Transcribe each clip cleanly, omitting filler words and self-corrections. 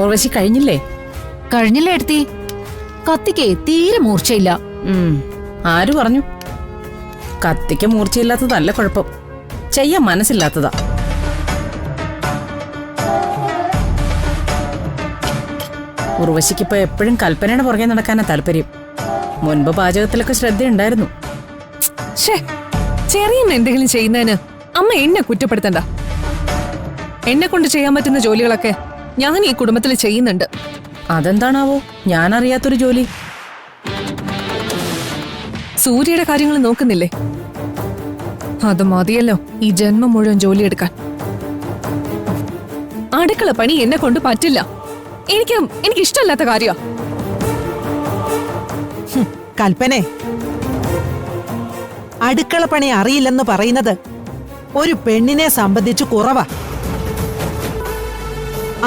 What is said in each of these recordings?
ഉർവശി കഴിഞ്ഞില്ലേ? കഴിഞ്ഞില്ലേ എടുത്തി? കത്തിക്ക് തീരെ മൂർച്ചയില്ല. ആര് പറഞ്ഞു? കത്തിക്ക് മൂർച്ചയില്ലാത്തതല്ല കുഴപ്പം, ചെയ്യാൻ മനസ്സില്ലാത്തതാ. ഉർവശിക്കിപ്പോ എപ്പോഴും കൽപ്പനയുടെ പുറകെ നടക്കാനാ താല്പര്യം. മുൻപ് പാചകത്തിലൊക്കെ ശ്രദ്ധയുണ്ടായിരുന്നു. ചെറിയ എന്തെങ്കിലും ചെയ്യുന്നതിന് അമ്മ എന്നെ കുറ്റപ്പെടുത്തണ്ട. എന്നെ കൊണ്ട് ചെയ്യാൻ പറ്റുന്ന ജോലികളൊക്കെ ഞാൻ ഈ കുടുംബത്തിൽ ചെയ്യുന്നുണ്ട്. അതെന്താണാവോ ഞാൻ അറിയാത്തൊരു ജോലി? സൂര്യയുടെ കാര്യങ്ങൾ നോക്കുന്നില്ലേ? അത് മതിയല്ലോ ഈ ജന്മം മുഴുവൻ ജോലിയെടുക്കാൻ. അടുക്കള പണി എന്നെ കൊണ്ട് പറ്റില്ല. എനിക്ക് ഇഷ്ടമല്ലാത്ത കാര്യ. കൽപ്പനെ, അടുക്കള പണി അറിയില്ലെന്ന് പറയുന്നത് ഒരു പെണ്ണിനെ സംബന്ധിച്ച് കുറവാ.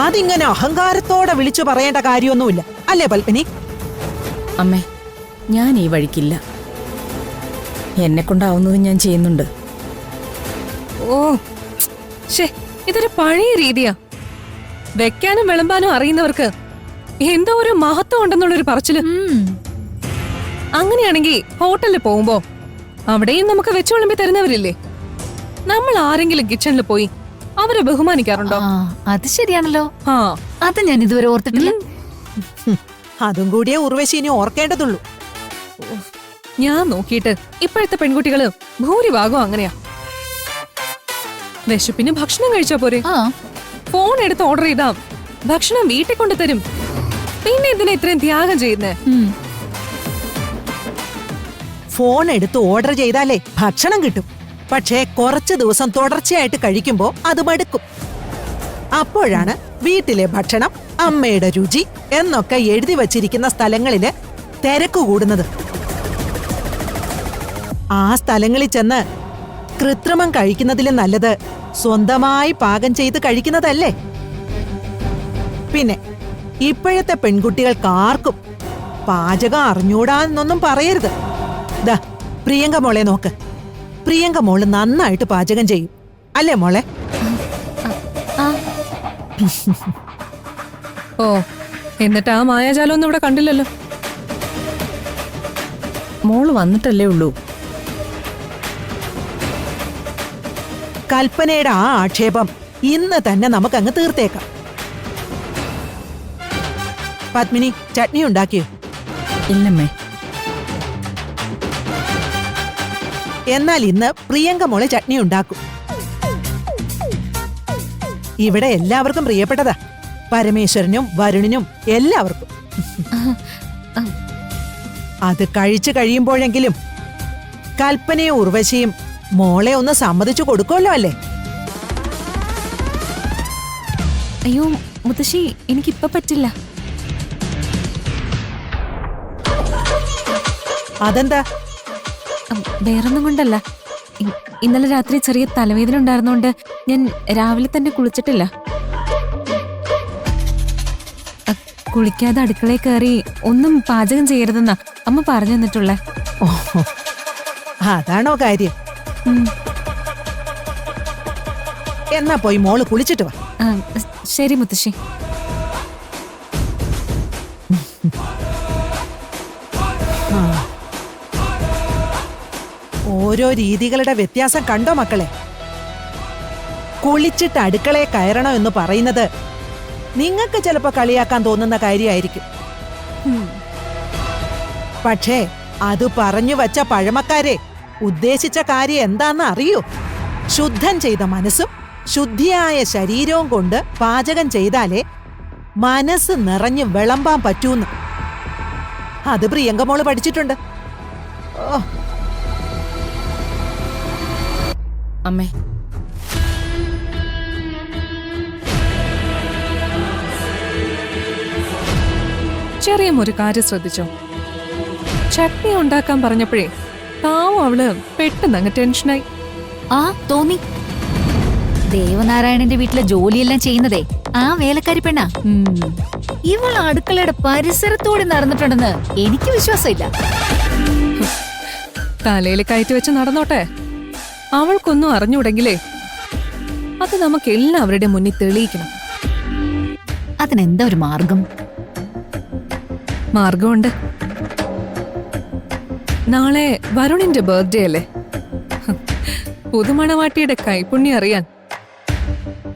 അതിങ്ങനെ അഹങ്കാരത്തോടെ വിളിച്ചു പറയേണ്ട കാര്യമൊന്നുമില്ല, അല്ലേ പൽപ്പനി? അമ്മേ, ഞാൻ ഈ വഴിക്കില്ല. എന്നെ കൊണ്ടാവുന്നത് ഞാൻ ചെയ്യുന്നുണ്ട്. ഓ ഇതൊരു പഴയ രീതിയാ. വെക്കാനും വിളമ്പാനും അറിയുന്നവർക്ക് എന്തോ ഒരു മഹത്വം ഉണ്ടെന്നുള്ളൊരു പറച്ചില്. അങ്ങനെയാണെങ്കിൽ ഹോട്ടലിൽ പോകുമ്പോ അവിടെയും നമുക്ക് വെച്ചു വിളമ്പി തരുന്നവരില്ലേ? നമ്മൾ ആരെങ്കിലും കിച്ചണിൽ പോയി അവരെ ബഹുമാനിക്കാറുണ്ടോ? അത് ശരിയാണല്ലോ. അത് ഞാൻ ഇതുവരെ ഓർത്തിട്ടില്ല. അതും കൂടിയേ ഉർവശി ഇനി ഓർക്കേണ്ടതുള്ളൂ. ഞാൻ നോക്കിയിട്ട് ഇപ്പോഴത്തെ പെൺകുട്ടികള് ഭൂരിഭാഗം അങ്ങനെയാ. വിശപ്പിന് ഭക്ഷണം കഴിച്ചാ പോരെ? ഫോൺ എടുത്ത് ഓർഡർ ചെയ്താ ഭക്ഷണം വീട്ടിൽ കൊണ്ടു തരും. പിന്നെ എന്തിനാ ഇത്രയും ത്യാഗം ചെയ്യുന്നേ? ഫോൺ എടുത്ത് ഓർഡർ ചെയ്താലേ ഭക്ഷണം കിട്ടും. പക്ഷേ കുറച്ചു ദിവസം തുടർച്ചയായിട്ട് കഴിക്കുമ്പോ അത് മടുക്കും. അപ്പോഴാണ് വീട്ടിലെ ഭക്ഷണം, അമ്മയുടെ രുചി എന്നൊക്കെ എഴുതി വച്ചിരിക്കുന്ന സ്ഥലങ്ങളില് തിരക്ക് കൂടുന്നത്. ആ സ്ഥലങ്ങളിൽ ചെന്ന് കൃത്രിമം കഴിക്കുന്നതിലും നല്ലത് സ്വന്തമായി പാകം ചെയ്ത് കഴിക്കുന്നതല്ലേ? പിന്നെ ഇപ്പോഴത്തെ പെൺകുട്ടികൾക്കാർക്കും പാചകം അറിഞ്ഞൂടാന്നൊന്നും പറയരുത്. ദാ പ്രിയങ്ക മോളെ നോക്ക്. പ്രിയങ്ക മോള് നന്നായിട്ട് പാചകം ചെയ്യും, അല്ലേ മോളെ? ഓ, എന്നിട്ട് ആ മായാജാലം ഒന്നും ഇവിടെ കണ്ടില്ലല്ലോ. മോള് വന്നിട്ടല്ലേ ഉള്ളൂ. കൽപ്പനയുടെ ആ ആക്ഷേപം ഇന്ന് തന്നെ നമുക്കങ്ങ് തീർത്തേക്കാം. പത്മിനി, ചട്നി ഉണ്ടാക്കിയോ? ഇല്ലമ്മേ. എന്നാൽ ഇന്ന് പ്രിയങ്ക മോളെ ചട്നി ഉണ്ടാക്കും. ഇവിടെ എല്ലാവർക്കും പ്രിയപ്പെട്ടതാ, പരമേശ്വരനും വരുണിനും എല്ലാവർക്കും. അത് കഴിച്ചു കഴിയുമ്പോഴെങ്കിലും കൽപ്പനയും ഉർവശിയും മോളെ ഒന്ന് സമ്മതിച്ചു കൊടുക്കുമല്ലോ, അല്ലേ? അയ്യോ മുത്തശ്ശി, എനിക്കിപ്പ പറ്റില്ല. അതെന്താ? വേറൊന്നും കൊണ്ടല്ല. ഇന്നലെ രാത്രി ചെറിയ തലവേദന ഉണ്ടായിരുന്നോണ്ട് ഞാൻ രാവിലെ തന്നെ കുളിച്ചിട്ടില്ല. കുളിക്കാതെ അടുക്കളയിൽ കയറി ഒന്നും പാചകം ചെയ്യരുതെന്നാ അമ്മ പറഞ്ഞു തന്നിട്ടുള്ളേ. ഓഹോ, അതാണോ കാര്യം? എന്നാ പോയി മോള് കുളിച്ചിട്ട് വാ. ശരി മുത്തശ്ശി. ഓരോ രീതികളുടെ വ്യത്യാസം കണ്ടോ മക്കളെ? കുളിച്ചിട്ട് അടുക്കളയെ കയറണം എന്ന് പറയുന്നത് നിങ്ങൾക്ക് ചിലപ്പോ കളിയാക്കാൻ തോന്നുന്ന കാര്യമായിരിക്കും. പക്ഷേ അത് പറഞ്ഞു വച്ച പഴമക്കാരെ ഉദ്ദേശിച്ച കാര്യം എന്താന്ന് അറിയൂ? ശുദ്ധം ചെയ്ത മനസ്സും ശുദ്ധിയായ ശരീരവും കൊണ്ട് പാചകം ചെയ്താലേ മനസ്സ് നിറഞ്ഞ് വിളമ്പാൻ പറ്റൂന്ന്. അത് പ്രിയങ്കമോള് പഠിച്ചിട്ടുണ്ട്. ഓ അമ്മേ, ചെറിയ ഒരു കാര്യം ശ്രദ്ധിച്ചോ? ചട്നി ഉണ്ടാക്കാൻ പറഞ്ഞപ്പോഴേ പാവം അവള് പെട്ടെന്ന് അങ്ങ് ടെൻഷനായി. തോന്നി. ദേവനാരായണന്റെ വീട്ടിലെ ജോലിയെല്ലാം ചെയ്യുന്നതേ ആ വേലക്കാരി പെണ്ണാ. ഇവൾ അടുക്കളയുടെ പരിസരത്തോടെ നടന്നിട്ടുണ്ടെന്ന് എനിക്ക് വിശ്വാസമില്ല. തലയിൽ കയറ്റി വെച്ച് നടന്നോട്ടെ. അവൾക്കൊന്നും അറിഞ്ഞൂടെങ്കിലേ അത് നമുക്ക് എല്ലാവരുടെ മുന്നിൽ തെളിയിക്കണം. അതിനെന്താ ഒരു മാർഗം? മാർഗമുണ്ട്. നാളെ വരുണിന്റെ ബർത്ത്ഡേ അല്ലേ? പുതുമണവാട്ടിയുടെ കൈപ്പുണ്യം അറിയാൻ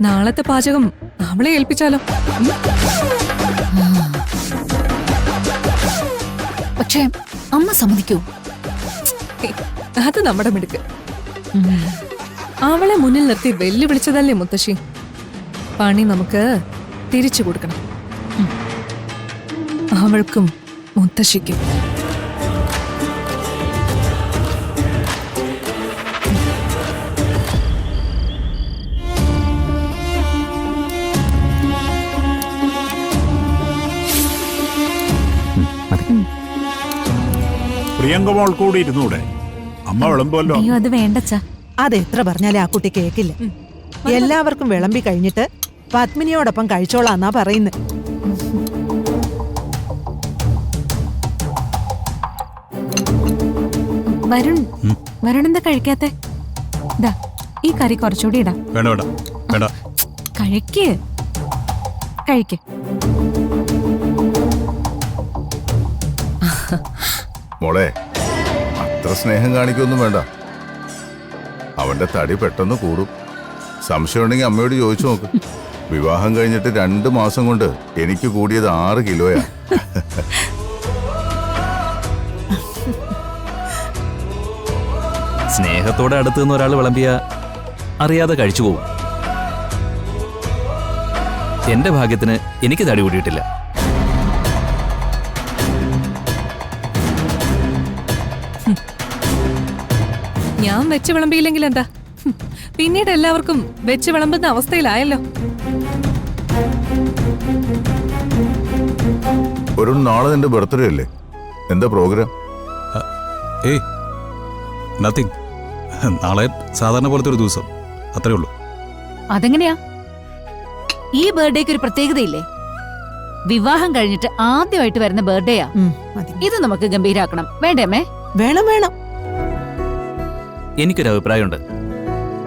നാളത്തെ പാചകം അവളെ ഏൽപ്പിച്ചാലോ? പക്ഷേ അമ്മ സമ്മതിക്കൂ? അത് നമ്മുടെ മിടുക്ക്. അവളെ മുന്നിൽ നിർത്തി വെല്ലുവിളിച്ചതല്ലേ മുത്തശ്ശി? പണി നമുക്ക് തിരിച്ചു കൊടുക്കണം. അവൾക്കും മുത്തശ്ശിക്കും. പ്രിയങ്ക മോൾ കൂടി ഇരുന്നൂടെ? അമ്മ വിളമ്പല്ലോ. അയ്യോ അത് വേണ്ടച്ചാ. അതെത്ര പറഞ്ഞാലേ ആ കുട്ടി കേക്കില്ല. എല്ലാവർക്കും വിളമ്പി കഴിഞ്ഞിട്ട് പത്മിനിയോടൊപ്പം കഴിച്ചോളാന്നാ പറയുന്നത്. വരുൺ എന്താ കഴിക്കാത്തെ? ഈ കറി കുറച്ചുകൂടി ഇടാം. വേണ്ട വേണ്ട വേണ്ട. കഴിക്ക്. മോളെ, അത്ര സ്നേഹം കാണിക്കൊന്നും വേണ്ട. അവന്റെ തടി പെട്ടെന്ന് കൂടും. സംശയം ഉണ്ടെങ്കിൽ അമ്മയോട് ചോദിച്ചു നോക്ക്. വിവാഹം കഴിഞ്ഞിട്ട് 2 മാസം കൊണ്ട് എനിക്ക് കൂടിയത് 6 കിലോയാ. സ്നേഹത്തോടെ അടുത്ത് നിന്ന് ഒരാൾ വിളമ്പിയ അറിയാതെ കഴിച്ചു പോകും. എന്റെ ഭാഗ്യത്തിന് എനിക്ക് തടി കൂടിയിട്ടില്ല. ഞാൻ വെച്ച് വിളമ്പിയില്ലെങ്കിൽ എന്താ? പിന്നീട് എല്ലാവർക്കും വെച്ച് വിളമ്പുന്ന അവസ്ഥയിലായല്ലോ. ഒരു നാളെ നിന്റെ ബർത്ത്ഡേ അല്ലേ? എന്താ പ്രോഗ്രാം? ഏയ് നത്തിങ്. നാളെ സാധാരണ പോലത്തെ ഒരു ദിവസം, അത്രേ ഉള്ളൂ. അതെങ്ങനെയാ? ഈ ബർത്ത്ഡേക്ക് ഒരു പ്രത്യേകതയില്ലേ? വിവാഹം കഴിഞ്ഞിട്ട് ആദ്യമായിട്ട് വരുന്ന ബർത്ത്ഡേയാ. ഇത് നമുക്ക് ഗംഭീരാക്കണം. വേണ്ടേ അമ്മേ? വേണം വേണം. എനിക്കൊരു അഭിപ്രായമുണ്ട്.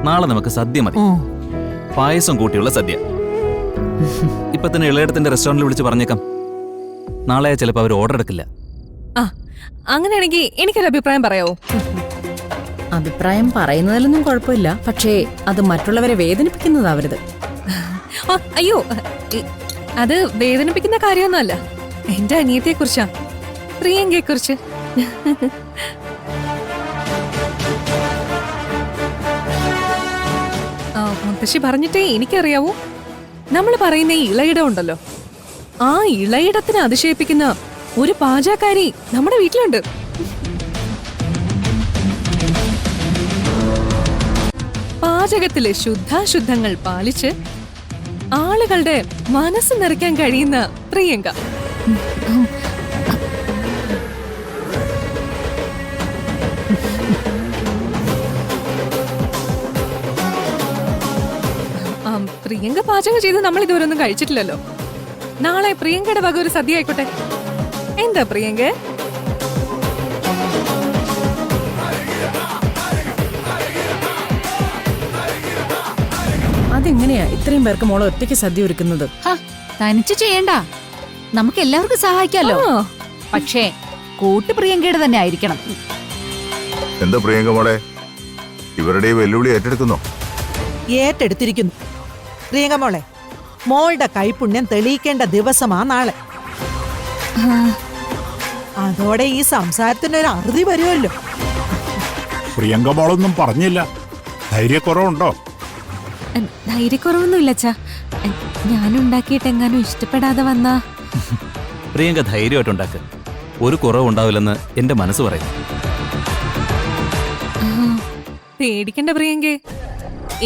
നാളെ നമുക്ക് സദ്യ മതി. പായസം കൂട്ടിയുള്ള സദ്യ. ഇപ്പൊ തന്നെ ഇളയിടത്തിന്റെ റെസ്റ്റോറന്റിൽ വിളിച്ച് പറഞ്ഞേക്കാം. നാളെ ചിലപ്പോൾ അവർ ഓർഡർ എടുക്കില്ല. ആ, അങ്ങനെയാണെങ്കിൽ എനിക്കൊരു അഭിപ്രായം പറയാവോ? അഭിപ്രായം പറയുന്നതിലൊന്നും കുഴപ്പമില്ല, പക്ഷേ അത് മറ്റുള്ളവരെ വേദനിപ്പിക്കുന്നതാവരുത്. അയ്യോ, അത് വേദനിപ്പിക്കുന്ന കാര്യമൊന്നുമല്ല. എന്റെ അനിയത്തെ കുറിച്ചാ, പ്രിയങ്കയെ കുറിച്ച്. മുത്തശ്ശി പറഞ്ഞിട്ടേ എനിക്കറിയാവൂ. നമ്മൾ പറയുന്ന ഈ ഇളയിടം ഉണ്ടല്ലോ, ആ ഇളയിടത്തിനെ അതിശയിപ്പിക്കുന്ന ഒരു പാചകക്കാരി നമ്മുടെ വീട്ടിലുണ്ട്. പാചകത്തിലെ ശുദ്ധാശുദ്ധങ്ങൾ പാലിച്ച് ആളുകളുടെ മനസ്സ് നിറയ്ക്കാൻ കഴിയുന്ന പ്രിയങ്ക. പ്രിയങ്ക പാചകം ചെയ്ത് നമ്മൾ ഇതുവരെ ഒന്നും കഴിച്ചിട്ടില്ലല്ലോ. നാളെ പ്രിയങ്കയുടെ വക ഒരു സദ്യ ആയിക്കോട്ടെ. എന്താ പ്രിയങ്ക? അതെങ്ങനെയാ ഇത്രയും പേർക്ക് മോളെ ഒറ്റയ്ക്ക് സദ്യ ഒരുക്കുന്നത്? തനിച്ച് ചെയ്യണ്ട, നമുക്ക് എല്ലാവർക്കും സഹായിക്കാലോ. പക്ഷേ കൂട്ട് പ്രിയങ്കയുടെ തന്നെ ആയിരിക്കണം. എന്താ പ്രിയങ്ക മോളെ, ഇവരുടെ വെല്ലുവിളി ഏറ്റെടുക്കുന്നോ? ഏറ്റെടുത്തിരിക്കുന്നു. പ്രിയങ്ക മോളെ, മോളുടെ കൈപുണ്യം തെളിയിക്കേണ്ട ദിവസമാ നാളെ. അതോടെ ഈ സംസാരത്തിനൊരു അറുതി വരുമല്ലോ. പ്രിയങ്ക മോളൊന്നും പറഞ്ഞില്ല. ധൈര്യക്കുറവുണ്ടോ? ധൈര്യക്കുറവൊന്നുമില്ല അച്ഛാ. ഞാനുണ്ടാക്കിയിട്ടെങ്ങാനും ഇഷ്ടപ്പെടാതെ വന്നാ? പ്രിയങ്ക ധൈര്യമായിട്ടുണ്ടാക്കുക. ഒരു കുറവുണ്ടാവില്ലെന്ന് എന്റെ മനസ്സ് പറയുന്നു. പേടിക്കണ്ട പ്രിയങ്കേ,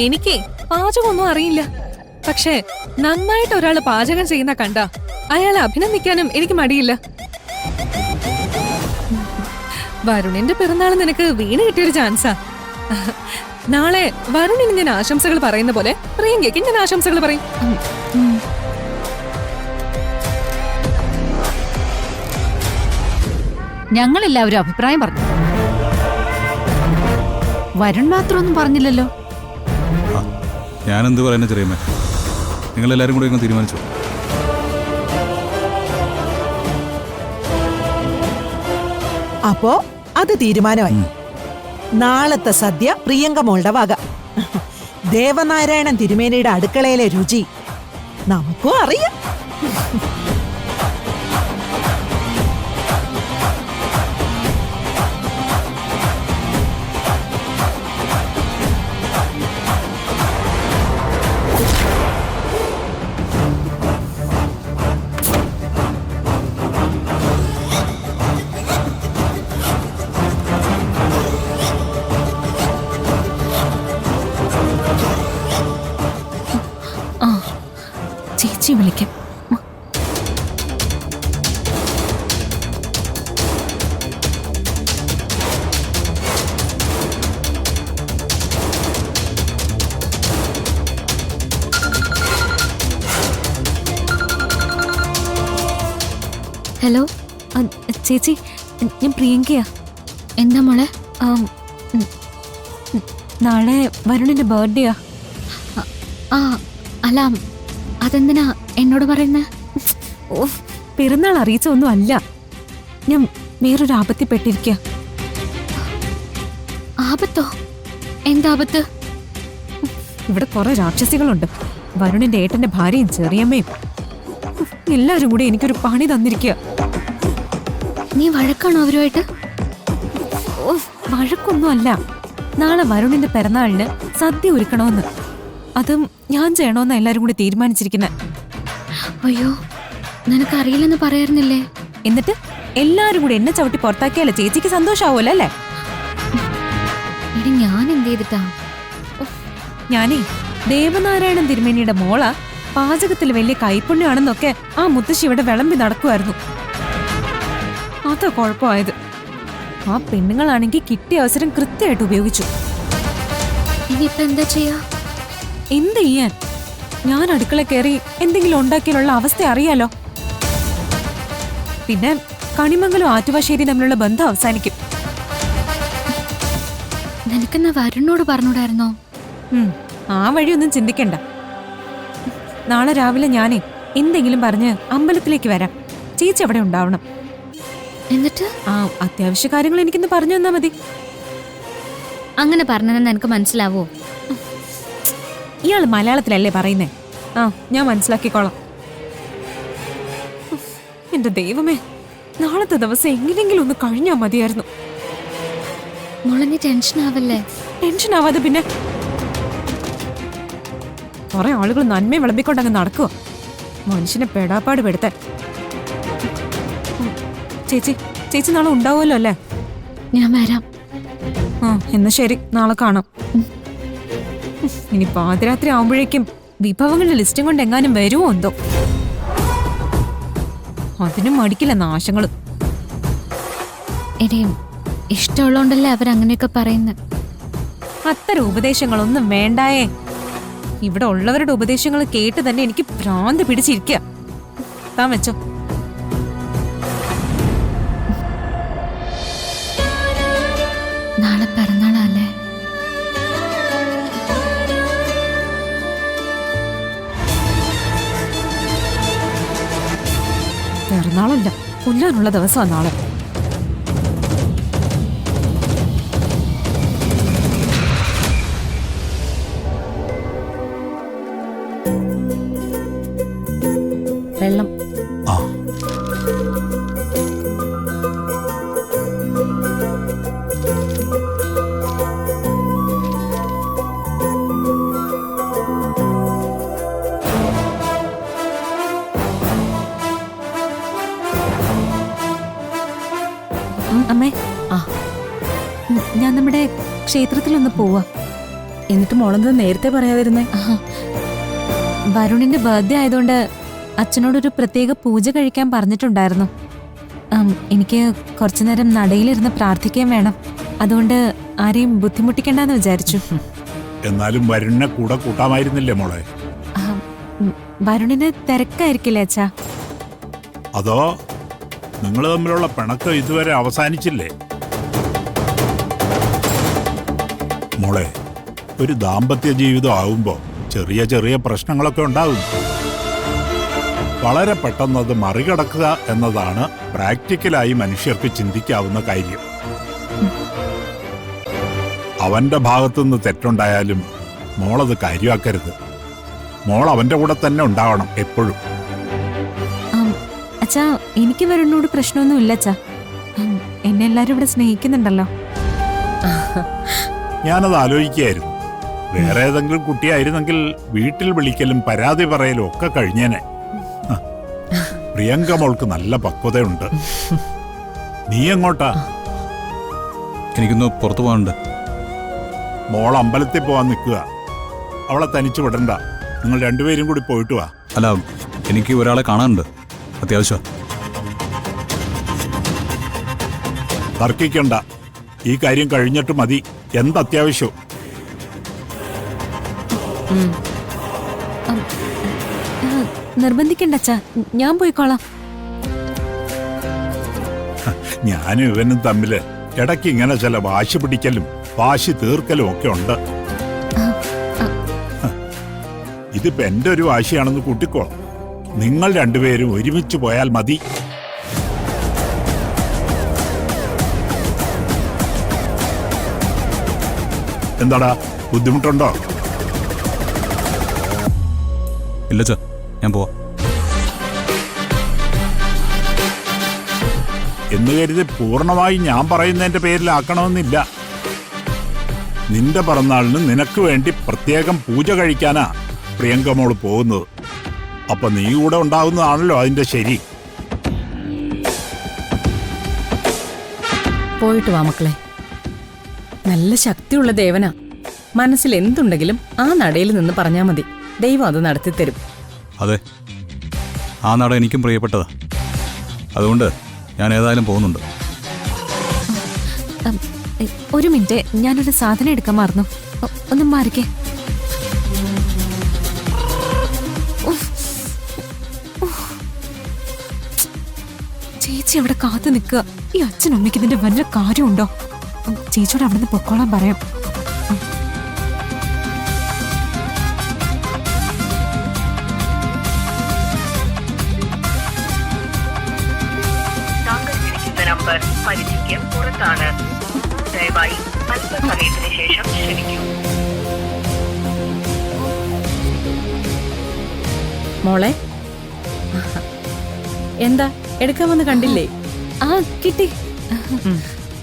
എനിക്ക് പാചകമൊന്നും അറിയില്ല. പക്ഷേ നന്നായിട്ട് ഒരാള് പാചകം ചെയ്യുന്ന കണ്ട അയാളെ അഭിനന്ദിക്കാനും എനിക്ക് മടിയില്ല. വരുണിന്റെ പിറന്നാൾ നിനക്ക് വീണ് കിട്ടിയൊരു ചാൻസാ. നാളെ വരുണിന് ഞാൻ ആശംസകൾ പറയുന്ന പോലെ പ്രിയങ്കയ്ക്ക് ഞാൻ ആശംസകൾ പറയും. ഞങ്ങളെല്ലാവരും അഭിപ്രായം പറഞ്ഞു. വരുൺ മാത്രമൊന്നും പറഞ്ഞില്ലല്ലോ. ഞാനെന്ത് പറയുന്ന ചെറിയമ്മേ, നിങ്ങളെല്ലാരും കൂടി ഒന്ന് തീരുമാനിച്ചു. അപ്പോ അത് തീരുമാനമായി. നാളത്തെ സദ്യ പ്രിയങ്ക മോളുടെ വക. ദേവനാരായണൻ തിരുമേനിയുടെ അടുക്കളയിലെ രുചി നമുക്കും അറിയാം. ചേച്ചി വിളിക്കാം. ഹലോ ചേച്ചി, ഞാൻ പ്രിയങ്കയാ. എന്താ മോളെ? നാളെ വരുണിന്റെ ബർത്ത്ഡേയാ. ആ അല്ല, അതെന്തിനാ എന്നോട് പറയുന്നത്? ഓ, പിറന്നാൾ അറിയിച്ചൊന്നും അല്ല. ഞാൻ വേറൊരു ആപത്തിൽപ്പെട്ടിരിക്കുക. ആപത്തോ? എന്താപത്ത്? ഇവിടെ കുറെ രാക്ഷസികളുണ്ട്. വരുണിന്റെ ഏട്ടന്റെ ഭാര്യയും ചെറിയമ്മയും എല്ലാവരും കൂടി എനിക്കൊരു പണി തന്നിരിക്കുക. നീ വഴക്കാണോ അവരുമായിട്ട്? ഓ, വഴക്കൊന്നും അല്ല. നാളെ വരുണിന്റെ പിറന്നാളിന് സദ്യ ഒരുക്കണമെന്ന്, അതും ഞാൻ ചെയ്യണമെന്ന് എല്ലാരും കൂടി തീരുമാനിച്ചിരിക്കുന്നത്. അയ്യോ, നിനക്കറിയില്ലെന്ന് പറയാറുന്നില്ലേ? എന്നിട്ട് എല്ലാരും കൂടി എന്നെ ചവിട്ടി പുറത്താക്കിയാലേ ചേച്ചിക്ക് സന്തോഷാവുമല്ലോ അല്ലേ? ഞാൻ എന്ത് ചെയ്തിട്ടാ? ഞാനേ ദേവനാരായണൻ തിരുമേനിയുടെ മോള പാചകത്തിൽ വലിയ കൈപ്പുണ്യമാണെന്നൊക്കെ ആ മുത്തശ്ശി ഇവിടെ വിളമ്പി നടക്കുമായിരുന്നു. അതാ കുഴപ്പമായത്. ആ പെണ്ണുങ്ങളാണെങ്കിൽ കിട്ടിയ അവസരം കൃത്യമായിട്ട് ഉപയോഗിച്ചു. ഇനിയിപ്പോ എന്താ ചെയ്യാ? എന്ത് ചെയ്യാൻ? ഞാൻ അടുക്കള കയറി എന്തെങ്കിലും ഉണ്ടാക്കിയാലുള്ള അവസ്ഥ അറിയാലോ. പിന്നെ കണിമംഗലം ആറ്റുവാശ്ശേരി തമ്മിലുള്ള ബന്ധം അവസാനിക്കും. നിനക്കെന്നാ വരുണോട് പറഞ്ഞൂടായിരുന്നോ? ആ വഴിയൊന്നും ചിന്തിക്കണ്ട. നാളെ രാവിലെ ഞാനേ എന്തെങ്കിലും പറഞ്ഞ് അമ്പലത്തിലേക്ക് വരാം. ചേച്ചി അവിടെ ഉണ്ടാവണം. എന്നിട്ട് ആ അത്യാവശ്യ കാര്യങ്ങൾ എനിക്കൊന്ന് പറഞ്ഞു തന്നാ മതി. അങ്ങനെ പറഞ്ഞതെന്ന് എനിക്ക് മനസ്സിലാവോ? ഇയാൾ മലയാളത്തിലല്ലേ പറയുന്നേ? ആ, ഞാൻ മനസ്സിലാക്കിക്കോളാം. എന്റെ ദൈവമേ, നാളത്തെ ദിവസം എങ്ങനെയെങ്കിലും ഒന്ന് കഴിഞ്ഞാ മതിയായിരുന്നു. മുളഞ്ഞ് ടെൻഷൻ ആവല്ലേ? ടെൻഷൻ ആവാതെ പിന്നെ കുറെ ആളുകൾ നന്മ വിളമ്പിക്കൊണ്ടങ്ങ് നടക്കുക. മനുഷ്യനെ പെടാപ്പാട് പെടുത്താൻ. ചേച്ചി, ചേച്ചി നാളെ ഉണ്ടാവുമല്ലോ അല്ലേ? ഞാൻ വരാം. ആ, എന്നാ ശരി, നാളെ കാണാം. ഇനി പാതിരാത്രി ആവുമ്പോഴേക്കും വിഭവങ്ങളുടെ ലിസ്റ്റും കൊണ്ട് എങ്ങാനും വരുമോ എന്തോ. അതിനും മടിക്കില്ല നാശങ്ങള്. എടേ, ഇഷ്ടമുള്ളോണ്ടല്ലേ അവരങ്ങനെയൊക്കെ പറയുന്നത്. അത്തരം ഉപദേശങ്ങളൊന്നും വേണ്ടായേ. ഇവിടെ ഉള്ളവരുടെ ഉപദേശങ്ങൾ കേട്ട് തന്നെ എനിക്ക് ഭ്രാന്ത് പിടിച്ചിരിക്കുക. താൻ വെച്ചോ. നാളെ പിറന്നാളല്ലേ? പിറന്നാളല്ല, കൊല്ലാനുള്ള ദിവസമാണ് നാളെ. വെള്ളം. ആ, അമ്മേ, ആ, ഞാൻ നമ്മുടെ ക്ഷേത്രത്തിലൊന്ന് പോവാ. എന്നിട്ട് മോളെന്ത് നേരത്തെ പറയാതിരുന്നേ? വരുണിന്റെ ബർത്ത്ഡേ ആയതുകൊണ്ട് അച്ഛനോടൊരു പ്രത്യേക പൂജ കഴിക്കാൻ പറഞ്ഞിട്ടുണ്ടായിരുന്നു. എനിക്ക് കുറച്ചു നേരം നടയിലിരുന്ന് പ്രാർത്ഥിക്കാൻ വേണം. അതുകൊണ്ട് ആരെയും ബുദ്ധിമുട്ടിക്കണ്ടെന്ന് വിചാരിച്ചു. എന്നാലും വരുണിനെ കൂടെ കൂട്ടാമായിരുന്നില്ലേ മോളെ? വരുണിന് തിരക്കായിരിക്കില്ലേ അച്ഛാ? അതോ നിങ്ങൾ തമ്മിലുള്ള പിണക്കം ഇതുവരെ അവസാനിച്ചില്ലേ? മോളെ, ഒരു ദാമ്പത്യ ജീവിതം ആവുമ്പോ ചെറിയ ചെറിയ പ്രശ്നങ്ങളൊക്കെ ഉണ്ടാകും. വളരെ പെട്ടെന്ന് അത് മറികടക്കുക എന്നതാണ് പ്രാക്ടിക്കലായി മനുഷ്യർക്ക് ചിന്തിക്കാവുന്ന കാര്യം. അവന്റെ ഭാഗത്തുനിന്ന് തെറ്റുണ്ടായാലും മോളത് കാര്യമാക്കരുത്. മോൾ അവന്റെ കൂടെ തന്നെ ഉണ്ടാവണം എപ്പോഴും. അച്ഛാ, എനിക്ക് വരുന്നോട് പ്രശ്നമൊന്നുമില്ല അച്ഛാ. എന്നെ എല്ലാരും ഇവിടെ സ്നേഹിക്കുന്നുണ്ടല്ലോ. ഞാനത് ആലോചിക്കുകയായിരുന്നു. വേറെ ഏതെങ്കിലും കുട്ടിയായിരുന്നെങ്കിൽ വീട്ടിൽ വിളിക്കലും പരാതി പറയലും ഒക്കെ കഴിഞ്ഞേനെ. പ്രിയങ്ക മോൾക്ക് നല്ല പക്വതയുണ്ട്. നീ എങ്ങോട്ടാ? എനിക്കൊന്ന് പുറത്തു പോകാനുണ്ട്. മോൾ അമ്പലത്തിൽ പോവാൻ നിൽക്കുക. അവളെ തനിച്ചു വിടണ്ട. നിങ്ങൾ രണ്ടുപേരും കൂടി പോയിട്ട് വാ. അല്ല, എനിക്ക് ഒരാളെ കാണാനുണ്ട്, അത്യാവശ്യം. തർക്കിക്കണ്ട. ഈ കാര്യം കഴിഞ്ഞിട്ട് മതി. എന്തത്യാവശ്യവും. നിർബന്ധിക്കണ്ട അച്ഛാ, ഞാൻ പോയിക്കോളാം. ഞാനും ഇവനും തമ്മില് ഇടയ്ക്ക് ഇങ്ങനെ ചില വാശി പിടിക്കലും വാശി തീർക്കലും ഒക്കെ ഉണ്ട്. ഇതിപ്പോ എന്റെ ഒരു വാശിയാണെന്ന് കൂട്ടിക്കോ. നിങ്ങൾ രണ്ടുപേരും ഒരുമിച്ച് പോയാൽ മതി. എന്താടാ, ബുദ്ധിമുട്ടുണ്ടോ? ഇല്ല ചാ, ഞാൻ പോവാ. എന്ന് കരുതി പൂർണ്ണമായി ഞാൻ പറയുന്നതിന്റെ പേരിലാക്കണമെന്നില്ല. നിന്റെ പിറന്നാളിന് നിനക്ക് വേണ്ടി പ്രത്യേകം പൂജ കഴിക്കാനാ പ്രിയങ്ക മോള് പോകുന്നത്. അപ്പൊ നീ കൂടെ ഉണ്ടാവുന്നതാണല്ലോ അതിന്റെ ശരി. പോയിട്ട് വാ മക്കളെ. നല്ല ശക്തിയുള്ള ദേവനാ. മനസ്സിൽ എന്തുണ്ടെങ്കിലും ആ നടയിൽ നിന്ന് പറഞ്ഞാ മതി. ദൈവം അത് നടത്തിത്തരും. അതെ, ആ നട എനിക്കും പ്രിയപ്പെട്ടതാ. അതുകൊണ്ട് ഞാൻ ഏതായാലും പോകുന്നുണ്ട്. ഒരു മിനിറ്റ്, ഞാനൊരു സാധനം എടുക്കാൻ മറന്നു. ഒന്ന് മാറിക്കേ. ചേച്ചി അവിടെ കാത്തു നിൽക്കുക. ഈ അച്ഛനമ്മയ്ക്ക് ഇതിന്റെ വല്ല കാര്യമുണ്ടോ? ചേച്ചിയോട് അവിടെ നിന്ന് പൊക്കോളാൻ പറയാം. താങ്കൾ വിളിക്കുന്ന നമ്പർ പരിധിക്ക് പുറത്താണ്. ദയവായി അല്പസമയത്തിന് ശേഷം ശ്രമിക്കൂ. മോളെ, എന്താ എടുക്കാൻ വന്ന് കണ്ടില്ലേ? ആ, കിട്ടി.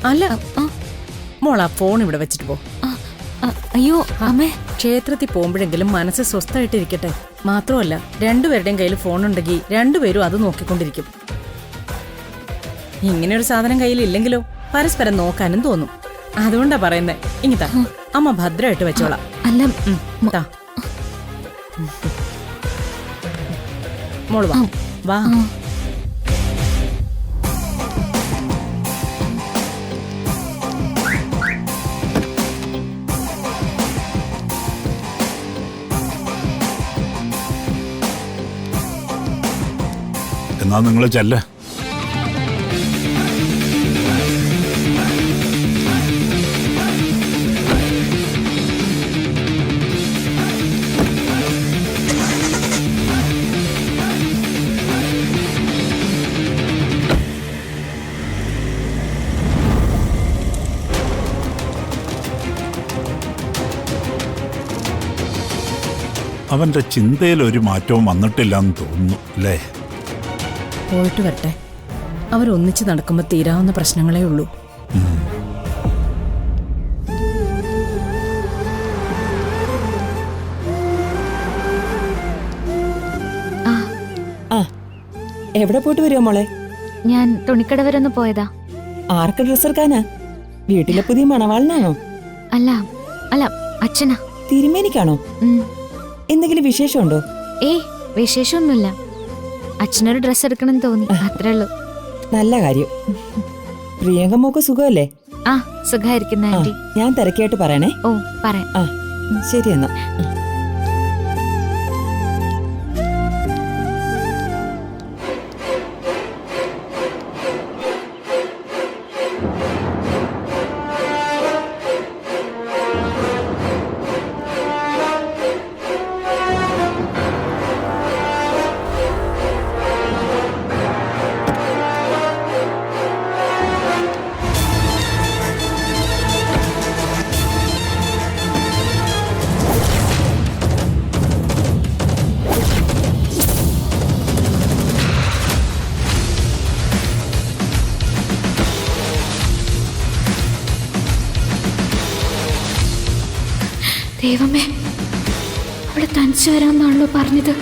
അല്ല, മോളാ ഫോൺ ഇവിടെ വെച്ചിട്ട് പോ. അയ്യോ അമ്മേ, ക്ഷേത്രത്തിൽ പോകുമ്പോഴെങ്കിലും മനസ്സ് സ്വസ്ഥമായിട്ടിരിക്കട്ടെ. മാത്രമല്ല, രണ്ടുപേരുടെയും കയ്യിൽ ഫോണുണ്ടെങ്കിൽ രണ്ടുപേരും അത് നോക്കിക്കൊണ്ടിരിക്കും. ഇങ്ങനെയൊരു സാധനം കയ്യിൽ ഇല്ലെങ്കിലോ പരസ്പരം നോക്കാനും തോന്നും. അതുകൊണ്ടാ പറയുന്നേ. ഇങ്ങിതാ, അമ്മ ഭദ്രമായിട്ട് വെച്ചോളാം. അല്ല, താ. മോള് വാ വാ. എന്നാ നിങ്ങൾ ചെല്ല. അവന്റെ ചിന്തയിൽ ഒരു മാറ്റവും വന്നിട്ടില്ലെന്ന് തോന്നുന്നു അല്ലേ? പോയിട്ട് വരട്ടെ. അവരൊന്നിച്ച് നടക്കുമ്പോൾ തീരാവുന്ന പ്രശ്നങ്ങളേ ഉള്ളൂ. എവിടെ പോയിട്ട് വരുമോ മോളെ? ഞാൻ തുണിക്കട വരെ ഒന്ന് പോയതാ. ആർക്ക് ഡ്രസ് എടുക്കാനാ? വീട്ടിലെ പുതിയ മണവാളിനാണോ? അല്ല അല്ല, അച്ഛനാ. തിരുമേനിക്കാണോ? എന്തെങ്കിലും വിശേഷമുണ്ടോ? ഏയ്, വിശേഷമൊന്നുമില്ല. അച്ഛനൊരു ഡ്രസ് എടുക്കണം തോന്നി, അത്രേ ഉള്ളൂ. നല്ല കാര്യം. പ്രിയങ്ക മോക്ക് സുഖമല്ലേ? ആ, സുഖായിരിക്കുന്ന ആന്റി. ഞാൻ തിരക്കിയായിട്ട് പറയണേ. ഓ, പറയാം. ആ, ശരി എന്നാ. ദൈവമേ, അവള് തനിച്ചു വരാമെന്നാണല്ലോ പറഞ്ഞത്.